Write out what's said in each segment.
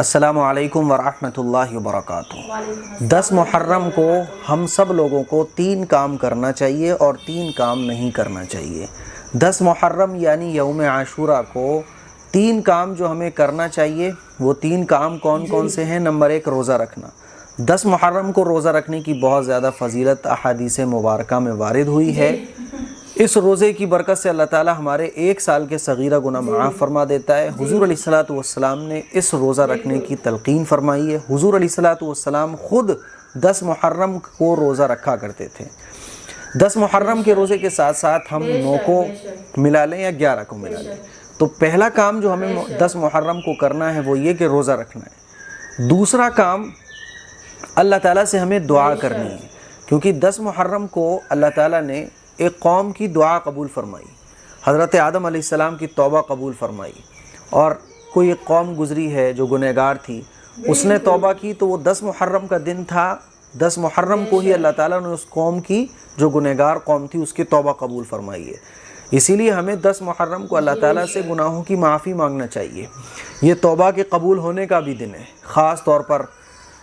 السلام علیکم ورحمۃ اللہ وبرکاتہ۔ 10 محرم کو ہم سب لوگوں کو 3 کام کرنا چاہیے اور 3 کام نہیں کرنا چاہیے۔ 10 محرم یعنی یوم عاشورہ کو 3 کام جو ہمیں کرنا چاہیے وہ 3 کام کون کون سے ہیں؟ نمبر 1 روزہ رکھنا۔ 10 محرم کو روزہ رکھنے کی بہت زیادہ فضیلت احادیث مبارکہ میں وارد ہوئی ہے۔ اس روزے کی برکت سے اللہ تعالی ہمارے 1 سال کے صغیرہ گناہ معاف فرما دیتا ہے۔ حضور علیہ الصلوۃ والسلام نے اس روزہ رکھنے کی تلقین فرمائی ہے۔ حضور علیہ الصلوۃ والسلام خود 10 محرم کو روزہ رکھا کرتے تھے۔ 10 محرم کے روزے کے ساتھ ساتھ ہم 9 کو ملا لیں یا 11 کو ملا لیں، تو پہلا کام جو ہمیں 10 محرم کو کرنا ہے وہ یہ کہ روزہ رکھنا ہے۔ دوسرا کام اللہ تعالیٰ سے ہمیں دعا کرنی ہے، کیونکہ 10 محرم کو اللہ تعالیٰ نے ایک قوم کی دعا قبول فرمائی، حضرت آدم علیہ السلام کی توبہ قبول فرمائی، اور کوئی ایک قوم گزری ہے جو گنہگار تھی، اس نے توبہ کی تو وہ 10 محرم کا دن تھا۔ 10 محرم کو ہی اللہ تعالیٰ نے اس قوم کی جو گنہگار قوم تھی اس کی توبہ قبول فرمائی ہے۔ اسی لیے ہمیں 10 محرم کو اللہ تعالیٰ سے گناہوں کی معافی مانگنا چاہیے۔ یہ توبہ کے قبول ہونے کا بھی دن ہے، خاص طور پر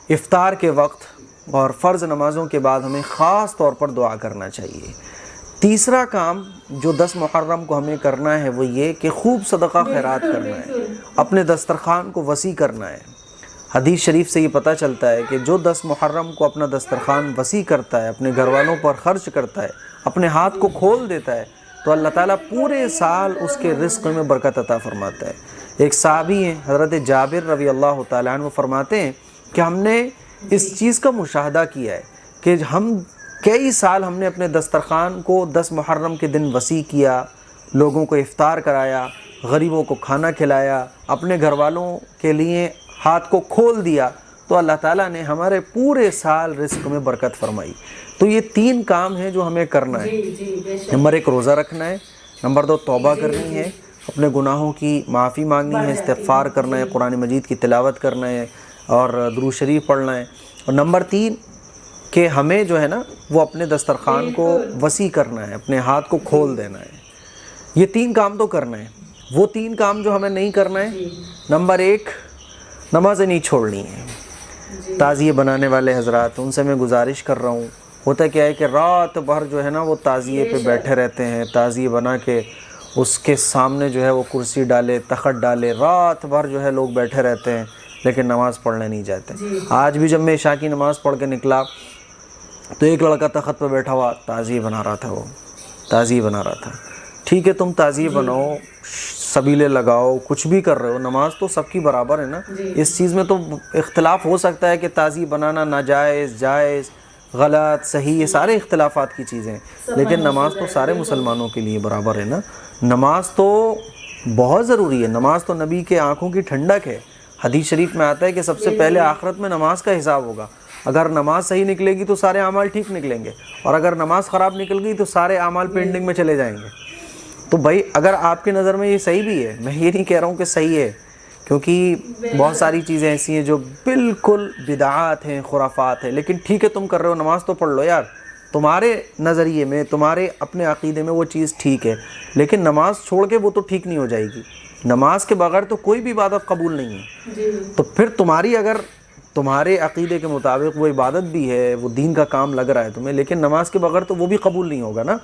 افطار کے وقت اور فرض نمازوں کے بعد ہمیں خاص طور پر دعا کرنا چاہیے۔ تیسرا کام جو 10 محرم کو ہمیں کرنا ہے وہ یہ کہ خوب صدقہ خیرات کرنا ہے، اپنے دسترخوان کو وسیع کرنا ہے۔ حدیث شریف سے یہ پتہ چلتا ہے کہ جو 10 محرم کو اپنا دسترخوان وسیع کرتا ہے، اپنے گھر والوں پر خرچ کرتا ہے، اپنے ہاتھ کو کھول دیتا ہے، تو اللہ تعالیٰ پورے سال اس کے رزق میں برکت عطا فرماتا ہے۔ ایک صحابی ہیں حضرت جابر رضی اللہ تعالیٰ عنہ، وہ فرماتے ہیں کہ ہم نے اس چیز کا مشاہدہ کیا ہے کہ کئی سال ہم نے اپنے دسترخوان کو 10 محرم کے دن وسیع کیا، لوگوں کو افطار کرایا، غریبوں کو کھانا کھلایا، اپنے گھر والوں کے لیے ہاتھ کو کھول دیا، تو اللہ تعالیٰ نے ہمارے پورے سال رزق میں برکت فرمائی۔ تو یہ 3 کام ہیں جو ہمیں کرنا ہے۔ نمبر 1 روزہ رکھنا ہے، نمبر 2 توبہ کرنی ہے، اپنے گناہوں کی معافی مانگنی ہے، استغفار کرنا ہے، قرآن مجید کی تلاوت کرنا ہے اور درود شریف پڑھنا ہے، اور نمبر 3 کہ ہمیں جو ہے نا وہ اپنے دسترخوان کو وسیع کرنا ہے، اپنے ہاتھ کو کھول دینا ہے۔ یہ 3 کام تو کرنا ہے۔ وہ 3 کام جو ہمیں نہیں کرنا ہے، نمبر 1 نمازیں نہیں چھوڑنی ہے۔ تعزیے بنانے والے حضرات، ان سے میں گزارش کر رہا ہوں، ہوتا کیا ہے کہ رات بھر جو ہے نا وہ تعزیے پہ بیٹھے رہتے ہیں، تعزیے بنا کے اس کے سامنے جو ہے وہ کرسی ڈالے، تخت ڈالے، رات بھر جو ہے لوگ بیٹھے رہتے ہیں لیکن نماز پڑھنے نہیں جاتے۔ آج بھی جب میں عشاء کی نماز پڑھ کے نکلا تو ایک لڑکا تخت پہ بیٹھا ہوا تعزیے بنا رہا تھا، وہ تعزیے بنا رہا تھا۔ ٹھیک ہے، تم تعزیے بناؤ، سبیلے لگاؤ، کچھ بھی کر رہے ہو، نماز تو سب کی برابر ہے نا۔ اس چیز میں تو اختلاف ہو سکتا ہے کہ تعزیے بنانا ناجائز، جائز، غلط، صحیح، یہ سارے اختلافات کی چیزیں ہیں، لیکن نماز تو سارے مسلمانوں کے لیے برابر ہے نا۔ نماز تو بہت ضروری ہے، نماز تو نبی کے آنکھوں کی ٹھنڈک ہے۔ حدیث شریف میں آتا ہے کہ سب سے پہلے آخرت میں نماز کا حساب ہوگا۔ اگر نماز صحیح نکلے گی تو سارے اعمال ٹھیک نکلیں گے، اور اگر نماز خراب نکل گئی تو سارے اعمال پینڈنگ میں چلے جائیں گے۔ تو بھائی اگر آپ کی نظر میں یہ صحیح بھی ہے، میں یہ نہیں کہہ رہا ہوں کہ صحیح ہے، کیونکہ بہت ساری چیزیں ایسی ہیں جو بالکل بدعات ہیں، خرافات ہیں، لیکن ٹھیک ہے تم کر رہے ہو، نماز تو پڑھ لو یار۔ تمہارے نظریے میں، تمہارے اپنے عقیدے میں وہ چیز ٹھیک ہے، لیکن نماز چھوڑ کے وہ تو ٹھیک نہیں ہو جائے گی۔ نماز کے بغیر تو کوئی بھی عبادت قبول نہیں ہے۔ تو پھر تمہارے عقیدے کے مطابق وہ عبادت بھی ہے، وہ دین کا کام لگ رہا ہے تمہیں، لیکن نماز کے بغیر تو وہ بھی قبول نہیں ہوگا نا۔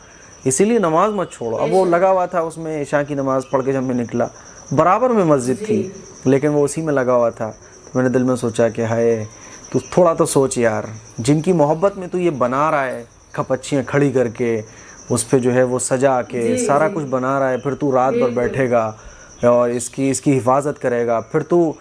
اسی لیے نماز مت چھوڑو۔ اب وہ لگا ہوا تھا اس میں، عشاء کی نماز پڑھ کے جب میں نکلا، برابر میں مسجد تھی لیکن وہ اسی میں لگا ہوا تھا، تو میں نے دل میں سوچا کہ ہائے، تو تھوڑا تو سوچ یار، جن کی محبت میں تو یہ بنا رہا ہے، کھپچیاں کھڑی کر کے اس پہ جو ہے وہ سجا کے سارا کچھ بنا رہا ہے، پھر تو رات بھر بیٹھے گا اور اس کی حفاظت کرے گا، پھر تو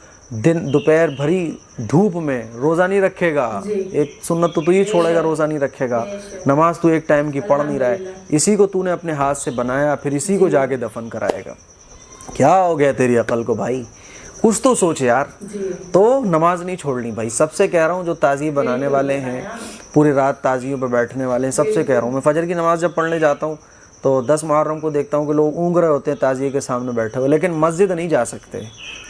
دوپہر بھری دھوپ میں روزہ نہیں رکھے گا، ایک سنت تو یہ چھوڑے گا، روزہ نہیں رکھے گا، نماز تو ایک ٹائم کی پڑھ نہیں رہا ہے، اسی کو تو نے اپنے ہاتھ سے بنایا، پھر اسی کو جا کے دفن کرائے گا۔ کیا ہو گیا تیری عقل کو بھائی؟ کچھ تو سوچ یار۔ تو نماز نہیں چھوڑنی بھائی، سب سے کہہ رہا ہوں جو تعزیے بنانے والے ہیں، پوری رات تعزیوں پہ بیٹھنے والے ہیں، سب سے کہہ رہا ہوں، میں فجر کی نماز جب پڑھنے جاتا ہوں تو 10 محرم کو دیکھتا ہوں کہ لوگ اونگ رہے ہوتے ہیں تعزیے کے سامنے بیٹھے ہوئے، لیکن مسجد نہیں جا سکتے۔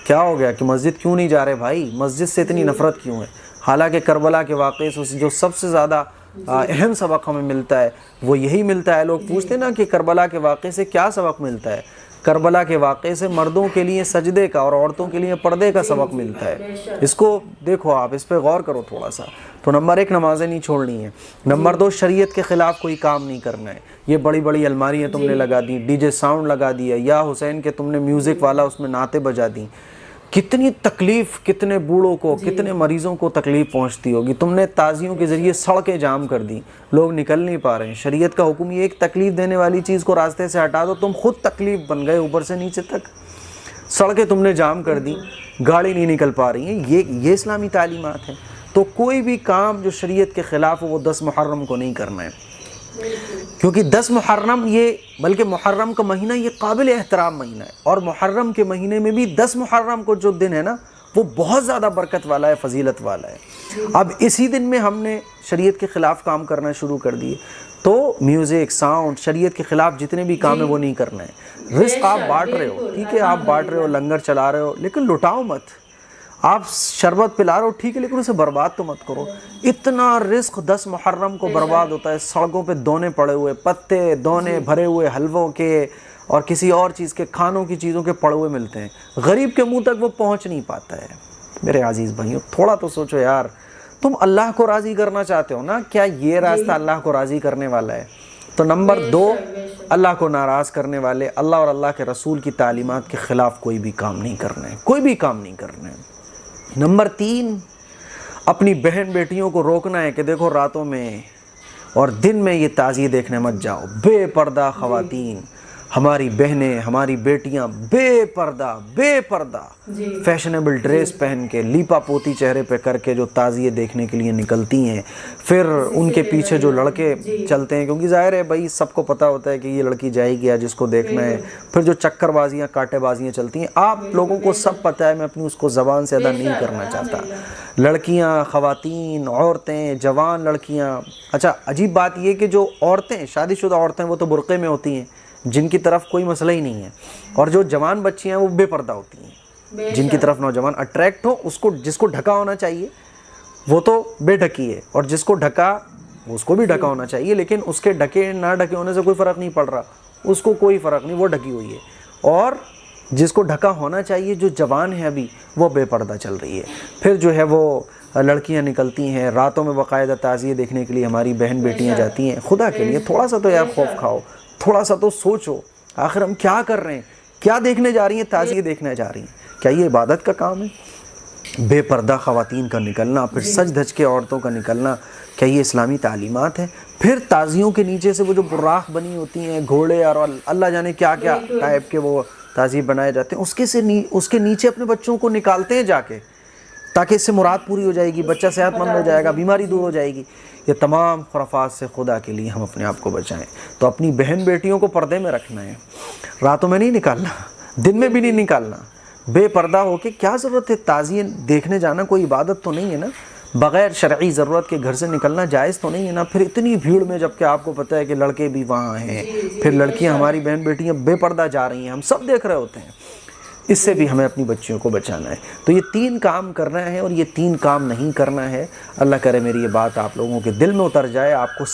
کیا ہو گیا کہ مسجد کیوں نہیں جا رہے بھائی؟ مسجد سے اتنی نفرت کیوں ہے؟ حالانکہ کربلا کے واقعے سے جو سب سے زیادہ اہم سبق ہمیں ملتا ہے وہ یہی ملتا ہے۔ لوگ پوچھتے ہیں نا کہ کربلا کے واقعے سے کیا سبق ملتا ہے، کربلا کے واقعے سے مردوں کے لیے سجدے کا اور عورتوں کے لیے پردے کا سبق ملتا ہے. اس کو دیکھو آپ، اس پہ غور کرو تھوڑا سا. تو نمبر 1 نمازیں نہیں چھوڑنی ہیں. نمبر 2 شریعت کے خلاف کوئی کام نہیں کرنا ہے. یہ بڑی بڑی الماریاں تم نے لگا دی، ڈی جے ساؤنڈ لگا دیا، یا حسین کے تم نے میوزک والا اس میں نعتیں بجا دیں. کتنی تکلیف، کتنے بوڑھوں کو، کتنے مریضوں کو تکلیف پہنچتی ہوگی. تم نے تعزیوں کے ذریعے سڑکیں جام کر دی، لوگ نکل نہیں پا رہے ہیں. شریعت کا حکم یہ ایک تکلیف دینے والی چیز کو راستے سے ہٹا دو، تم خود تکلیف بن گئے اوپر سے نیچے تک. سڑکیں تم نے جام کر دی، گاڑی نہیں نکل پا رہی ہیں. یہ اسلامی تعلیمات ہیں. تو کوئی بھی کام جو شریعت کے خلاف ہو وہ 10 محرم کو نہیں کرنا ہے. کیونکہ 10 محرم بلکہ محرم کا مہینہ یہ قابل احترام مہینہ ہے. اور محرم کے مہینے میں بھی 10 محرم کو جو دن ہے نا وہ بہت زیادہ برکت والا ہے، فضیلت والا ہے. اب اسی دن میں ہم نے شریعت کے خلاف کام کرنا شروع کر دیے. تو میوزک، ساؤنڈ، شریعت کے خلاف جتنے بھی کام ہیں وہ نہیں کرنا ہے. رزق آپ بانٹ رہے ہو، ٹھیک ہے، آپ بانٹ رہے ہو، لنگر چلا رہے ہو، لیکن لٹاؤ مت. آپ شربت پلا رہے ہو ٹھیک ہے، لیکن اسے برباد تو مت کرو. اتنا رزق 10 محرم کو برباد ہوتا ہے. سڑکوں پہ دونے پڑے ہوئے، پتے دونے بھرے ہوئے حلووں کے اور کسی اور چیز کے، کھانوں کی چیزوں کے پڑے ہوئے ملتے ہیں. غریب کے منہ تک وہ پہنچ نہیں پاتا ہے. میرے عزیز بھائیوں، تھوڑا تو سوچو یار، تم اللہ کو راضی کرنا چاہتے ہو نا؟ کیا یہ راستہ اللہ کو راضی کرنے والا ہے؟ تو نمبر 2 اللہ کو ناراض کرنے والے، اللہ اور اللہ کے رسول کی تعلیمات کے خلاف کوئی بھی کام نہیں کرنا ہے، کوئی بھی کام نہیں کرنا ہے. نمبر 3 اپنی بہن بیٹیوں کو روکنا ہے کہ دیکھو راتوں میں اور دن میں یہ تعزیے دیکھنے مت جاؤ. بے پردہ خواتین، ہماری بہنیں، ہماری بیٹیاں بے پردہ فیشنیبل ڈریس پہن کے، لیپا پوتی چہرے پہ کر کے جو تعزیے دیکھنے کے لیے نکلتی ہیں. پھر ان کے پیچھے جو لڑکے چلتے ہیں، کیونکہ ظاہر ہے بھائی سب کو پتہ ہوتا ہے کہ یہ لڑکی جائے گی جس کو دیکھنا ہے. پھر جو چکر بازیاں، کاٹے بازیاں چلتی ہیں، آپ لوگوں کو سب پتہ ہے. میں اپنی اس کو زبان سے ادا نہیں کرنا چاہتا. لڑکیاں، خواتین، عورتیں، جوان لڑکیاں. اچھا عجیب بات یہ کہ جو عورتیں، شادی شدہ عورتیں، وہ تو برقعے میں ہوتی ہیں، جن کی طرف کوئی مسئلہ ہی نہیں ہے. اور جو جوان بچیاں ہیں وہ بے پردہ ہوتی ہیں، جن کی طرف نوجوان اٹریکٹ ہو. جس کو ڈھکا ہونا چاہیے وہ تو بے ڈھکی ہے، اور جس کو ڈھکا اس کو بھی ڈھکا ہونا چاہیے. لیکن اس کے ڈھکے نہ ڈھکے ہونے سے کوئی فرق نہیں پڑ رہا، اس کو کوئی فرق نہیں، وہ ڈھکی ہوئی ہے. اور جس کو ڈھکا ہونا چاہیے، جو جوان ہے ابھی، وہ بے پردہ چل رہی ہے. پھر جو ہے وہ لڑکیاں نکلتی ہیں راتوں میں باقاعدہ تعزیے دیکھنے کے لیے. ہماری بہن بیٹیاں جاتی ہیں. خدا کے لیے تھوڑا سا تو یار خوف کھاؤ، تھوڑا سا تو سوچو، آخر ہم کیا کر رہے ہیں؟ کیا دیکھنے جا رہی ہیں؟ تعزیے دیکھنے جا رہی ہیں. کیا یہ عبادت کا کام ہے؟ بے پردہ خواتین کا نکلنا، پھر سج دھج کے عورتوں کا نکلنا، کیا یہ اسلامی تعلیمات ہے؟ پھر تعزیوں کے نیچے سے وہ جو براق بنی ہوتی ہیں، گھوڑے اور اللہ جانے کیا کیا ٹائپ کے وہ تعزیے بنائے جاتے ہیں، اس کے نیچے اپنے بچوں کو نکالتے ہیں جا کے، تاکہ اس سے مراد پوری ہو جائے گی، بچہ صحت مند ہو جائے گا، بیماری دور ہو جائے گی. یہ تمام خرافات سے خدا کے لیے ہم اپنے آپ کو بچائیں. تو اپنی بہن بیٹیوں کو پردے میں رکھنا ہے، راتوں میں نہیں نکالنا، دن میں بھی نہیں نکالنا. بے پردہ ہو کے کیا ضرورت ہے؟ تعزیے دیکھنے جانا کوئی عبادت تو نہیں ہے نا؟ بغیر شرعی ضرورت کے گھر سے نکلنا جائز تو نہیں ہے نا؟ پھر اتنی بھیڑ میں، جبکہ آپ کو پتہ ہے کہ لڑکے بھی وہاں ہیں، پھر لڑکیاں، ہماری بہن بیٹیاں بے پردہ جا رہی ہیں، ہم سب دیکھ رہے ہوتے ہیں. اس سے بھی ہمیں اپنی بچیوں کو بچانا ہے. تو یہ 3 کام کرنا ہے اور یہ 3 کام نہیں کرنا ہے. اللہ کرے میری یہ بات آپ لوگوں کے دل میں اتر جائے، آپ کو